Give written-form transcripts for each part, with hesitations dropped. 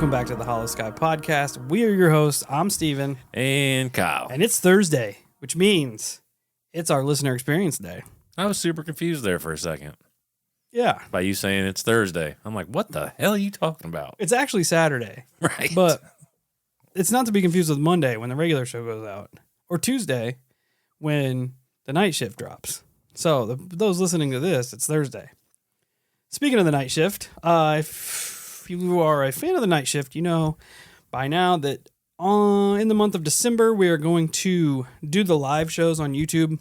Welcome back to the Holosky Podcast. We are your hosts. I'm Steven. And Kyle. And it's Thursday, which means it's our listener experience day. I was super confused there for a second. Yeah. By you saying it's Thursday. I'm like, what the hell are you talking about? It's actually Saturday. Right. But it's not to be confused with Monday when the regular show goes out. Or Tuesday when the night shift drops. So those listening to this, it's Thursday. Speaking of the night shift, if you are a fan of the night shift, you know by now that in the month of December, we are going to do the live shows on YouTube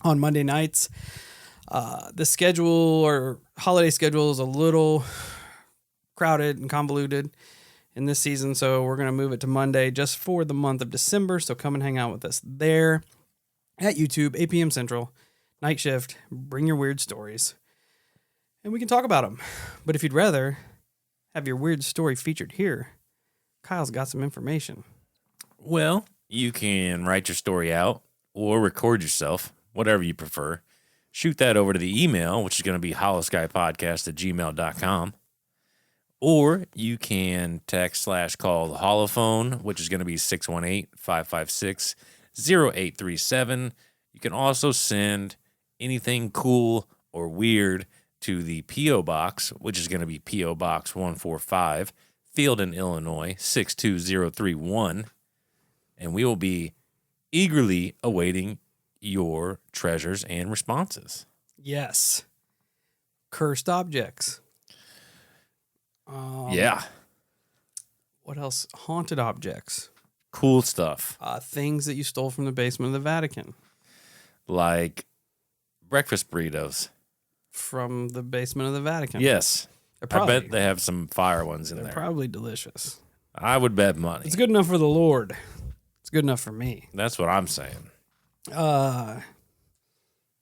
on Monday nights. The schedule or holiday schedule is a little crowded and convoluted in this season, so we're going to move it to Monday just for the month of December. So come and hang out with us there at YouTube, 8 p.m. Central, night shift. Bring your weird stories, and we can talk about them. But if you'd rather have your weird story featured here, Kyle's got some information. Well, you can write your story out or record yourself, whatever you prefer. Shoot that over to the email, which is going to be holoskypodcast@gmail.com. Or you can text/call the holophone, which is going to be 618-556-0837. You can also send anything cool or weird to the P.O. Box, which is going to be P.O. Box 145, Fieldon, Illinois, 62031. And we will be eagerly awaiting your treasures and responses. Yes. Cursed objects. Yeah. What else? Haunted objects. Cool stuff. Things that you stole from the basement of the Vatican. Like breakfast burritos. From the basement of the Vatican. Yes. I bet they have some fire ones in there. They're probably delicious. I would bet money. It's good enough for the Lord. It's good enough for me. That's what I'm saying. If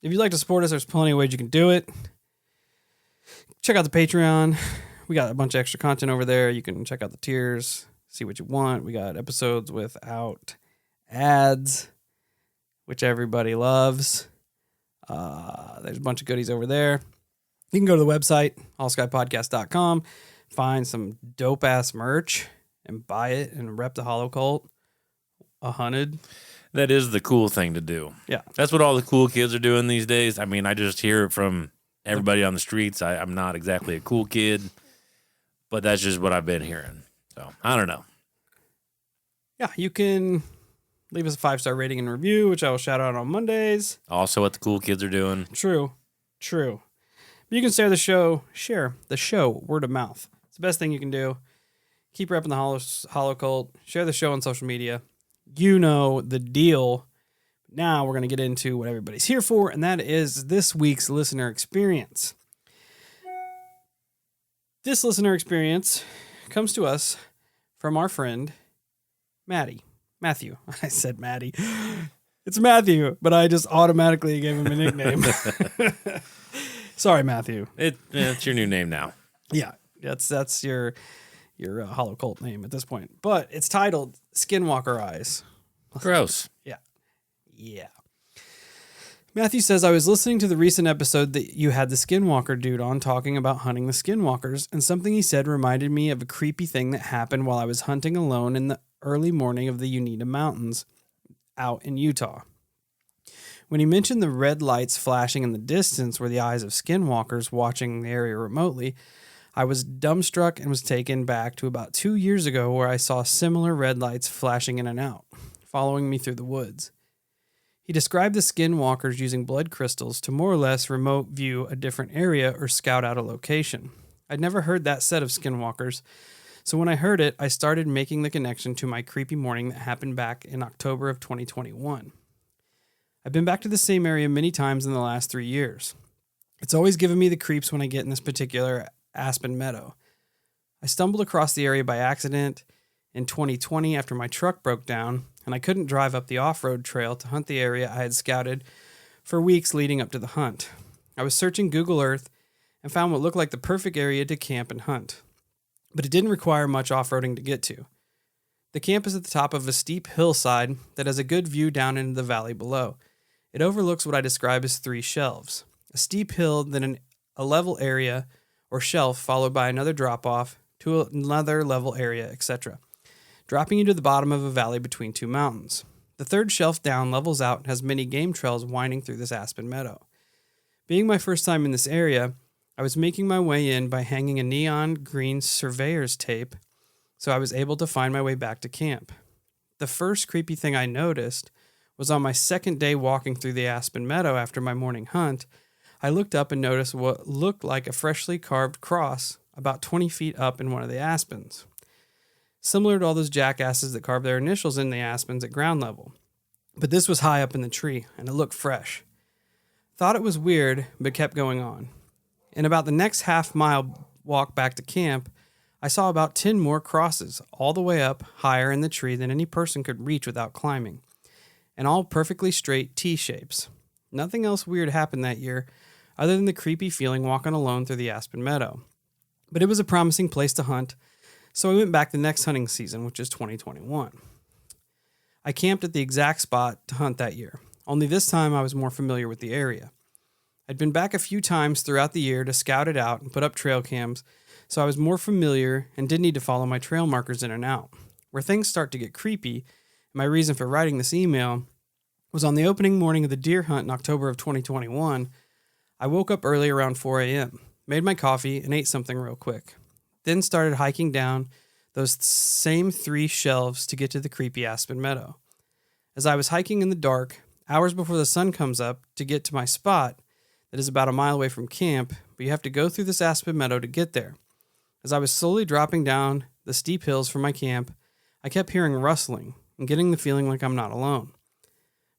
you'd like to support us, there's plenty of ways you can do it. Check out the Patreon. We got a bunch of extra content over there. You can check out the tiers, see what you want. We got episodes without ads, which everybody loves. There's a bunch of goodies over there. You can go to the website, holoskypodcast.com, find some dope-ass merch, and buy it and rep the Holo Cult 100. That is the cool thing to do. Yeah. That's what all the cool kids are doing these days. I mean, I just hear it from everybody on the streets. I'm not exactly a cool kid, but that's just what I've been hearing. So, I don't know. Yeah, you can leave us a 5-star rating and review, which I will shout out on Mondays. Also what the cool kids are doing. True. But you can share the show word of mouth. It's the best thing you can do. Keep repping the Holo Cult. Share the show on social media. You know the deal. Now we're going to get into what everybody's here for, and that is this week's listener experience. This listener experience comes to us from our friend, Matthew. I said Maddie. It's Matthew, but I just automatically gave him a nickname. Sorry, Matthew. It's your new name now. Yeah, that's your Holo Cult name at this point. But it's titled Skinwalker Eyes. Gross. Yeah. Matthew says, I was listening to the recent episode that you had the Skinwalker dude on talking about hunting the Skinwalkers, and something he said reminded me of a creepy thing that happened while I was hunting alone in the early morning of the Uinta Mountains out in Utah. When he mentioned the red lights flashing in the distance were the eyes of skinwalkers watching the area remotely, I was dumbstruck and was taken back to about 2 years ago where I saw similar red lights flashing in and out, following me through the woods. He described the skinwalkers using blood crystals to more or less remote view a different area or scout out a location. I'd never heard that said of skinwalkers, so when I heard it, I started making the connection to my creepy morning that happened back in October of 2021. I've been back to the same area many times in the last 3 years. It's always given me the creeps when I get in this particular aspen meadow. I stumbled across the area by accident in 2020 after my truck broke down, and I couldn't drive up the off-road trail to hunt the area I had scouted for weeks leading up to the hunt. I was searching Google Earth and found what looked like the perfect area to camp and hunt, but it didn't require much off-roading to get to. The camp is at the top of a steep hillside that has a good view down into the valley below. It overlooks what I describe as 3 shelves, a steep hill, then a level area or shelf followed by another drop-off to another level area, etc., dropping you to the bottom of a valley between two mountains. The third shelf down levels out and has many game trails winding through this aspen meadow. Being my first time in this area, I was making my way in by hanging a neon green surveyor's tape, so I was able to find my way back to camp. The first creepy thing I noticed was on my second day walking through the aspen meadow after my morning hunt. I looked up and noticed what looked like a freshly carved cross about 20 feet up in one of the aspens, similar to all those jackasses that carve their initials in the aspens at ground level. But this was high up in the tree, and it looked fresh. Thought it was weird, but kept going on. In about the next half-mile walk back to camp, I saw about 10 more crosses, all the way up, higher in the tree than any person could reach without climbing, and all perfectly straight T-shapes. Nothing else weird happened that year, other than the creepy feeling walking alone through the aspen meadow. But it was a promising place to hunt, so I went back the next hunting season, which is 2021. I camped at the exact spot to hunt that year, only this time I was more familiar with the area. I'd been back a few times throughout the year to scout it out and put up trail cams, so I was more familiar and didn't need to follow my trail markers in and out. Where things start to get creepy, and my reason for writing this email, was on the opening morning of the deer hunt in October of 2021. I woke up early around 4 a.m., made my coffee, and ate something real quick. Then started hiking down those same 3 shelves to get to the creepy aspen meadow. As I was hiking in the dark, hours before the sun comes up to get to my spot, that is about a mile away from camp, but you have to go through this aspen meadow to get there. As I was slowly dropping down the steep hills from my camp, I kept hearing rustling and getting the feeling like I'm not alone.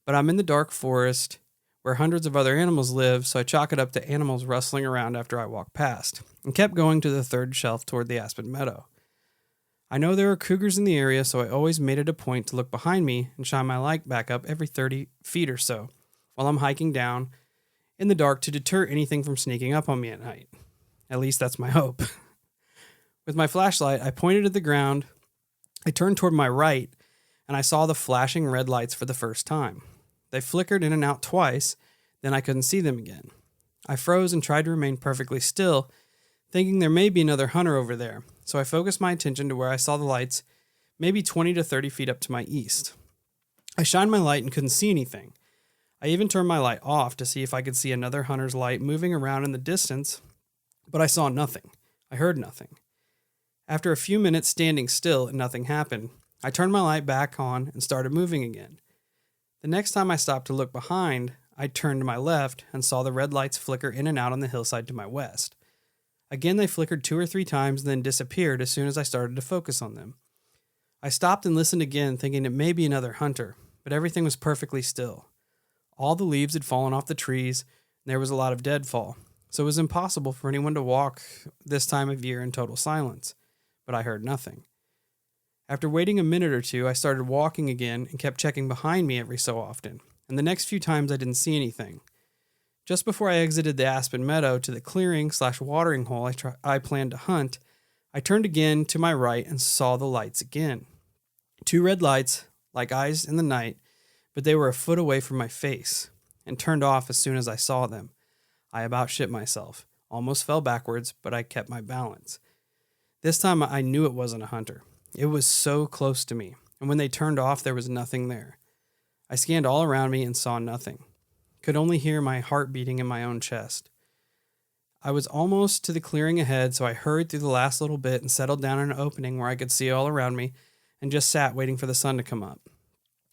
But I'm in the dark forest where hundreds of other animals live, so I chalk it up to animals rustling around after I walk past, and kept going to the third shelf toward the aspen meadow. I know there are cougars in the area, so I always made it a point to look behind me and shine my light back up every 30 feet or so while I'm hiking down in the dark to deter anything from sneaking up on me at night. At least that's my hope. With my flashlight, I pointed at the ground. I turned toward my right, and I saw the flashing red lights for the first time. They flickered in and out twice, then I couldn't see them again. I froze and tried to remain perfectly still, thinking there may be another hunter over there, so I focused my attention to where I saw the lights, maybe 20 to 30 feet up to my east. I shined my light and couldn't see anything. I even turned my light off to see if I could see another hunter's light moving around in the distance, but I saw nothing. I heard nothing. After a few minutes standing still and nothing happened, I turned my light back on and started moving again. The next time I stopped to look behind, I turned to my left and saw the red lights flicker in and out on the hillside to my west. Again, they flickered 2 or 3 times and then disappeared as soon as I started to focus on them. I stopped and listened again, thinking it may be another hunter, but everything was perfectly still. All the leaves had fallen off the trees, and there was a lot of deadfall, so it was impossible for anyone to walk this time of year in total silence, but I heard nothing. After waiting a minute or two, I started walking again and kept checking behind me every so often, and the next few times I didn't see anything. Just before I exited the aspen meadow to the clearing/watering hole I planned to hunt, I turned again to my right and saw the lights again. 2 red lights, like eyes in the night, but they were a foot away from my face, and turned off as soon as I saw them. I about shit myself, almost fell backwards, but I kept my balance. This time I knew it wasn't a hunter. It was so close to me, and when they turned off, there was nothing there. I scanned all around me and saw nothing. Could only hear my heart beating in my own chest. I was almost to the clearing ahead, so I hurried through the last little bit and settled down in an opening where I could see all around me, and just sat waiting for the sun to come up.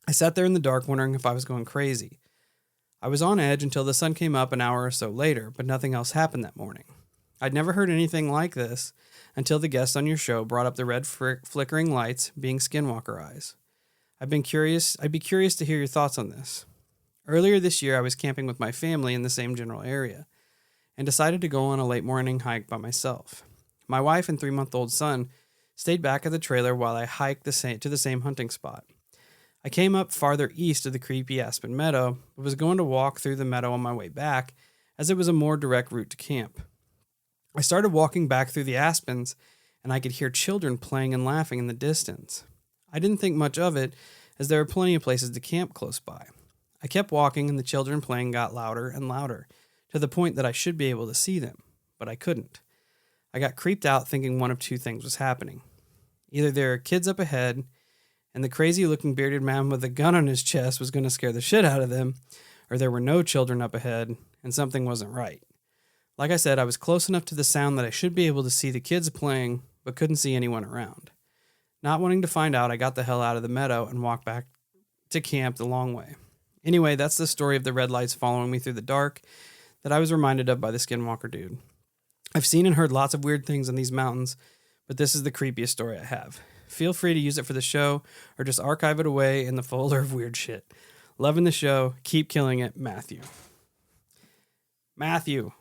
I sat there in the dark wondering if I was going crazy. I was on edge until the sun came up an hour or so later, but nothing else happened that morning. I'd never heard anything like this until the guest on your show brought up the red flickering lights being skinwalker eyes. I'd be curious to hear your thoughts on this. Earlier this year, I was camping with my family in the same general area and decided to go on a late morning hike by myself. My wife and 3-month-old son stayed back at the trailer while I hiked to the same hunting spot. I came up farther east of the creepy aspen meadow, but was going to walk through the meadow on my way back, as it was a more direct route to camp. I started walking back through the aspens, and I could hear children playing and laughing in the distance. I didn't think much of it, as there were plenty of places to camp close by. I kept walking, and the children playing got louder and louder, to the point that I should be able to see them, but I couldn't. I got creeped out thinking one of two things was happening. Either there are kids up ahead and the crazy-looking bearded man with a gun on his chest was going to scare the shit out of them, or there were no children up ahead and something wasn't right. Like I said, I was close enough to the sound that I should be able to see the kids playing, but couldn't see anyone around. Not wanting to find out, I got the hell out of the meadow and walked back to camp the long way. Anyway, that's the story of the red lights following me through the dark that I was reminded of by the Skinwalker dude. I've seen and heard lots of weird things in these mountains, but this is the creepiest story I have. Feel free to use it for the show or just archive it away in the folder of weird shit. Loving the show. Keep killing it, Matthew. Matthew,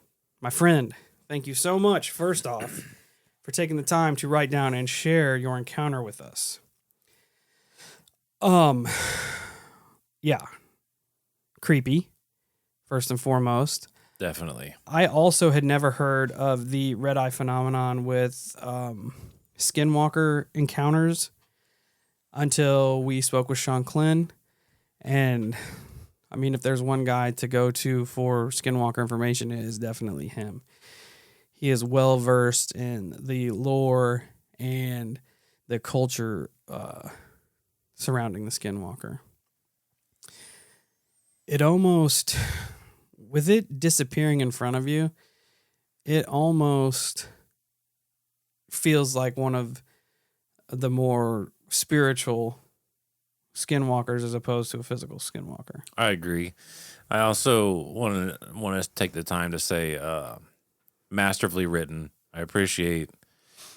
my friend, thank you so much, first off, for taking the time to write down and share your encounter with us. Yeah. Creepy, first and foremost. Definitely. I also had never heard of the red eye phenomenon with Skinwalker encounters until we spoke with Sean Klin. And I mean, if there's one guy to go to for Skinwalker information, it is definitely him. He is well versed in the lore and the culture surrounding the Skinwalker. It almost, with it disappearing in front of you, it almost feels like one of the more spiritual skinwalkers as opposed to a physical skinwalker. I agree. I also want to take the time to say masterfully written. I appreciate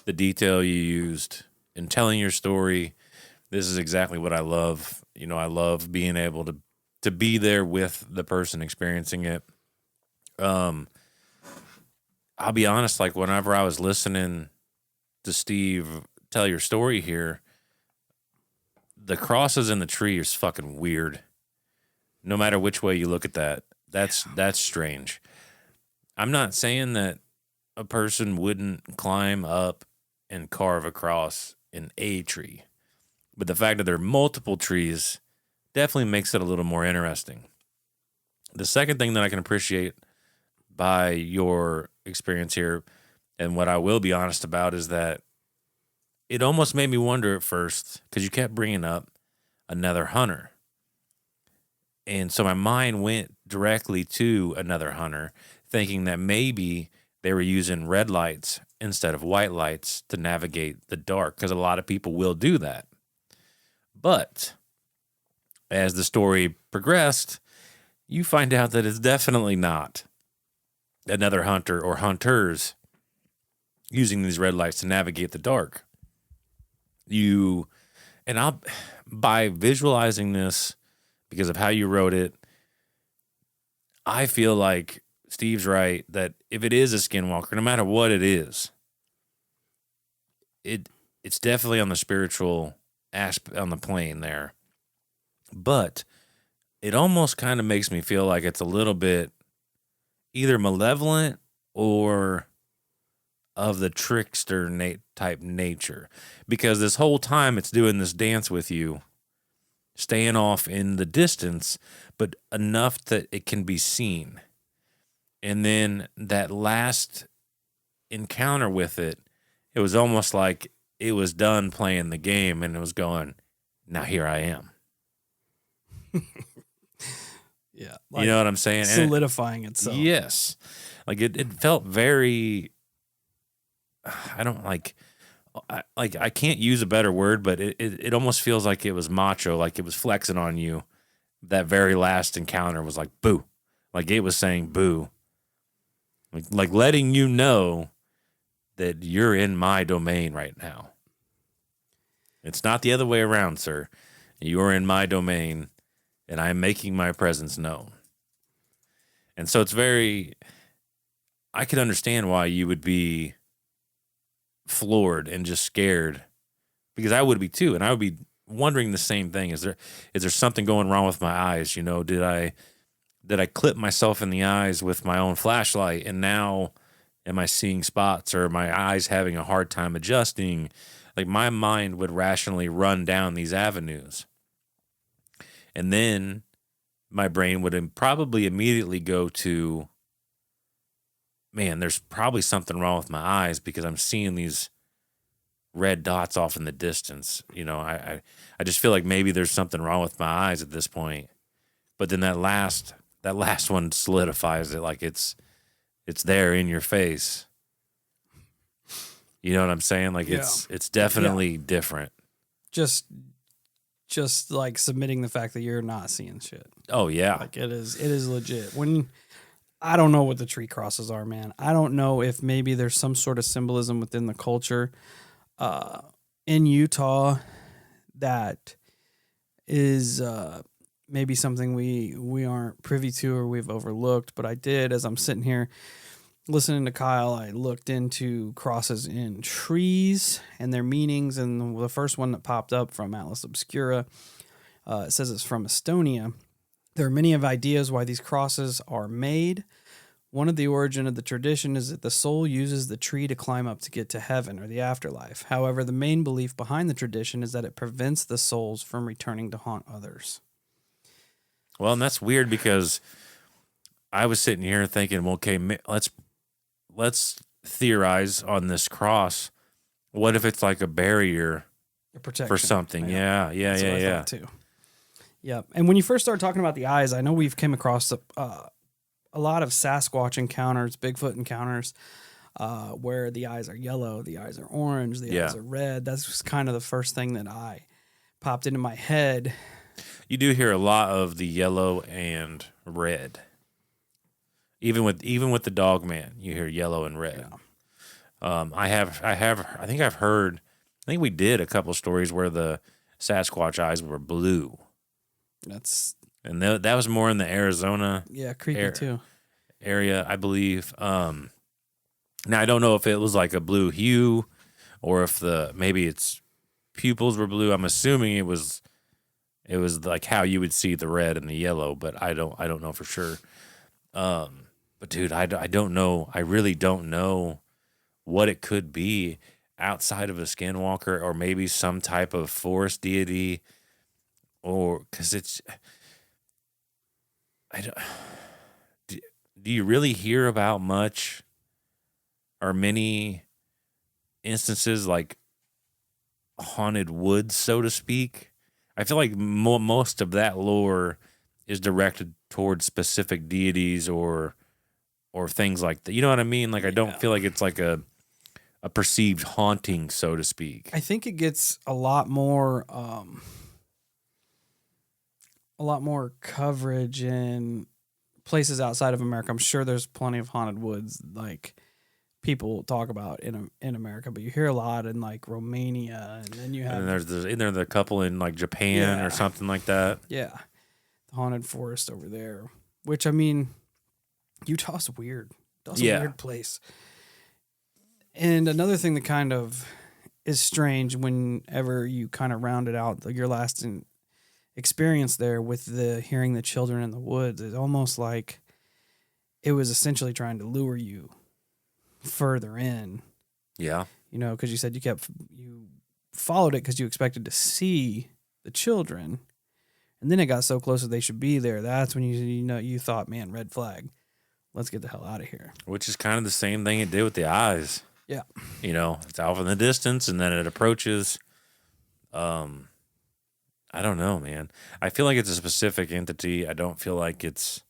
the detail you used in telling your story. This is exactly what I love. You know, I love being able to be there with the person experiencing it. I'll be honest, like whenever I was listening to Steve tell your story here, the crosses in the tree is fucking weird. No matter which way you look at that, that's strange. I'm not saying that a person wouldn't climb up and carve a cross in a tree, but the fact that there are multiple trees definitely makes it a little more interesting. The second thing that I can appreciate by your experience here, and what I will be honest about, is that it almost made me wonder at first, because you kept bringing up another hunter. And so my mind went directly to another hunter, thinking that maybe they were using red lights instead of white lights to navigate the dark, because a lot of people will do that. But as the story progressed, you find out that it's definitely not another hunter or hunters using these red lights to navigate the dark. By visualizing this, because of how you wrote it, I feel like Steve's right that if it is a skinwalker, no matter what it is, it's definitely on the spiritual aspect, on the plane there. But it almost kind of makes me feel like it's a little bit either malevolent or of the trickster type nature, because this whole time it's doing this dance with you, staying off in the distance, but enough that it can be seen. And then that last encounter with it, it was almost like it was done playing the game and it was going, now here I am. Yeah. You know what I'm saying? Solidifying itself. Yes. Like it felt very, I can't use a better word, but it almost feels like it was macho, like it was flexing on you. That very last encounter was like, boo. Like it was saying boo. Like letting you know that you're in my domain right now. It's not the other way around, sir. You are in my domain, and I'm making my presence known. And so it's I could understand why you would be floored and just scared, because I would be too. And I would be wondering the same thing. Is there something going wrong with my eyes? You know, did I clip myself in the eyes with my own flashlight, and now am I seeing spots, or are my eyes having a hard time adjusting? Like my mind would rationally run down these avenues. And then my brain would probably immediately go to man, there's probably something wrong with my eyes because I'm seeing these red dots off in the distance. I just feel like maybe there's something wrong with my eyes at this point. But then that last one solidifies it, like it's there in your face. You know what I'm saying? Like it's definitely different. Just like submitting the fact that you're not seeing shit. Oh yeah. Like it is legit. I don't know what the tree crosses are, man. I don't know if maybe there's some sort of symbolism within the culture in Utah that is maybe something we aren't privy to or we've overlooked. But I did, as I'm sitting here listening to Kyle, I looked into crosses in trees and their meanings. And the first one that popped up from Atlas Obscura, it says it's from Estonia. There are many ideas why these crosses are made. One of the origin of the tradition is that the soul uses the tree to climb up to get to heaven or the afterlife. However, the main belief behind the tradition is that it prevents the souls from returning to haunt others. Well, and that's weird because I was sitting here thinking, well, okay, let's theorize on this cross. What if it's like a barrier for something? Yeah. Too. Yeah, and when you first started talking about the eyes, I know we've came across a lot of Sasquatch encounters, Bigfoot encounters, where the eyes are yellow, the eyes are orange, the eyes are red. That's just kind of the first thing that I popped into my head. You do hear a lot of the yellow and red. Even with the dog man, you hear yellow and red. Yeah. I think we did a couple stories where the Sasquatch eyes were blue. That was more in the Arizona creepy too area, I believe. Now I don't know if it was like a blue hue or if maybe its pupils were blue. I'm assuming it was like how you would see the red and the yellow, but I don't know for sure. But dude, I don't know. I really don't know what it could be outside of a skinwalker or maybe some type of forest deity. Or because do you really hear about much or many instances like haunted woods, so to speak? I feel like most of that lore is directed towards specific deities or things like that. You know what I mean? Like I don't feel like it's like a perceived haunting, so to speak. I think it gets a lot more coverage in places outside of America. I'm sure there's plenty of haunted woods like people talk about in America, but you hear a lot in like Romania, and then you have and there's the couple in like Japan or something like that. Yeah, the haunted forest over there. Which I mean, Utah's weird. It's a weird place. And another thing that kind of is strange whenever you kind of rounded out your last experience there with the hearing the children in the woods, it's almost like it was essentially trying to lure you further in. Yeah. Because you said you followed it because you expected to see the children, and then it got so close that they should be there. That's when you thought, man, red flag. Let's get the hell out of here. Which is kind of the same thing it did with the eyes. Yeah. It's off in the distance and then it approaches. I don't know, man. I feel like it's a specific entity. I don't feel like it's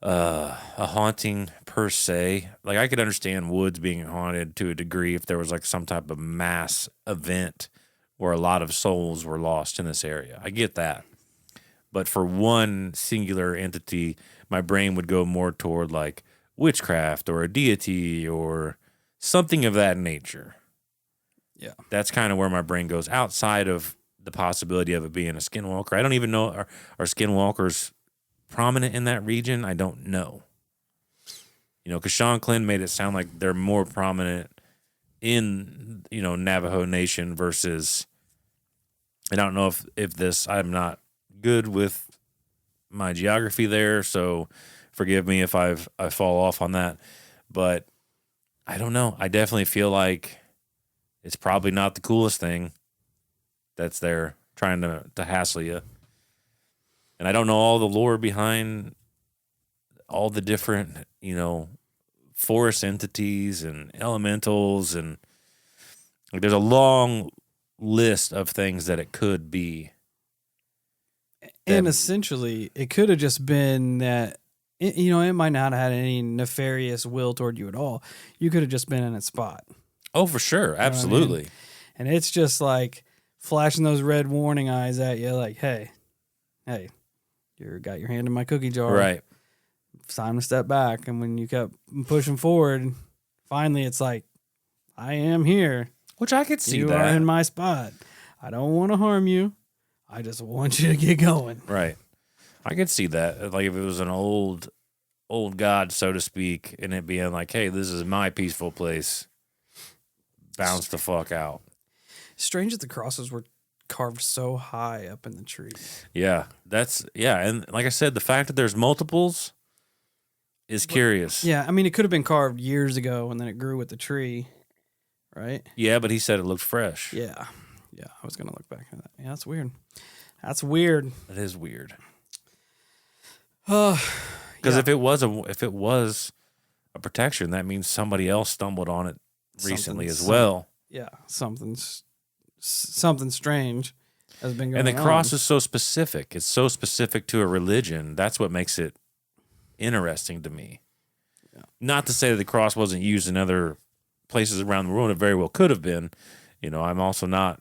a haunting per se. Like I could understand woods being haunted to a degree if there was like some type of mass event where a lot of souls were lost in this area. I get that. But for one singular entity, my brain would go more toward like witchcraft or a deity or something of that nature. Yeah. That's kind of where my brain goes outside of the possibility of it being a skinwalker. I don't even know, are skinwalkers prominent in that region? I don't know. Because Sean Klin made it sound like they're more prominent in, Navajo Nation versus, I don't know if this, I'm not good with my geography there, so forgive me if I fall off on that. But I don't know. I definitely feel like it's probably not the coolest thing that's there trying to hassle you. And I don't know all the lore behind all the different, forest entities and elementals, and like, there's a long list of things that it could be. And essentially, it could have just been that, it might not have had any nefarious will toward you at all. You could have just been in its spot. Oh, for sure. Absolutely. You know what I mean? And it's just like flashing those red warning eyes at you like, hey, you got your hand in my cookie jar. Right. It's time to step back. And when you kept pushing forward, finally it's like, I am here. Which I could see you that. are in my spot. I don't want to harm you. I just want you to get going. Right. I could see that. Like if it was an old god, so to speak, and it being like, hey, this is my peaceful place. Bounce the fuck out. Strange that the crosses were carved so high up in the tree. Yeah. And like I said, the fact that there's multiples is curious. Yeah, I mean, it could have been carved years ago and then it grew with the tree, right? Yeah, but he said it looked fresh. Yeah, I was going to look back at that. Yeah, that's weird. That's weird. That is weird. Because if it was a protection, that means somebody else stumbled on it recently as well. Yeah, something strange has been going on. And the cross is so specific. It's so specific to a religion. That's what makes it interesting to me. Yeah. Not to say that the cross wasn't used in other places around the world. It very well could have been. I'm also not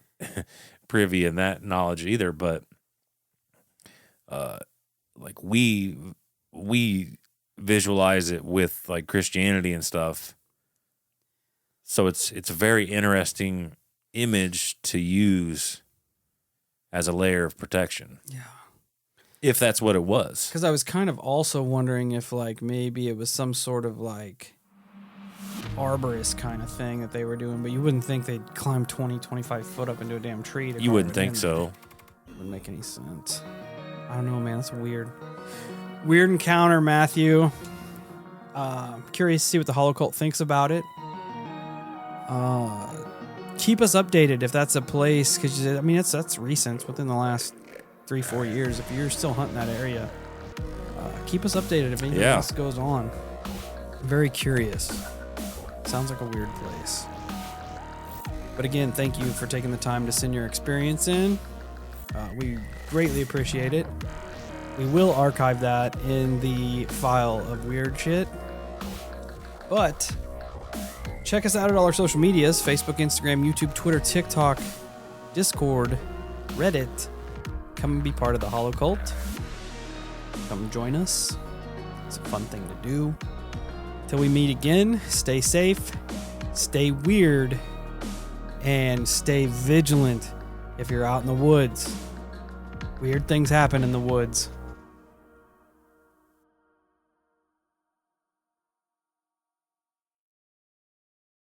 privy in that knowledge either, but like we visualize it with like Christianity and stuff. So it's a very interesting image to use as a layer of protection. Yeah. If that's what it was. Because I was kind of also wondering if like maybe it was some sort of like arborist kind of thing that they were doing, but you wouldn't think they'd climb 20, 25 foot up into a damn tree. You wouldn't think so. It wouldn't make any sense. I don't know, man. That's weird. Weird encounter, Matthew. Curious to see what the Holocult thinks about it. Keep us updated if that's a place, because I mean that's recent, within the last 3-4 years. If you're still hunting that area, keep us updated if anything else goes on. Very curious. Sounds like a weird place. But again, thank you for taking the time to send your experience in. We greatly appreciate it. We will archive that in the file of weird shit. But check us out at all our social medias: Facebook, Instagram, YouTube, Twitter, TikTok, Discord, Reddit. Come and be part of the Holocult. Come join us. It's a fun thing to do. Till we meet again, stay safe, stay weird, and stay vigilant if you're out in the woods. Weird things happen in the woods.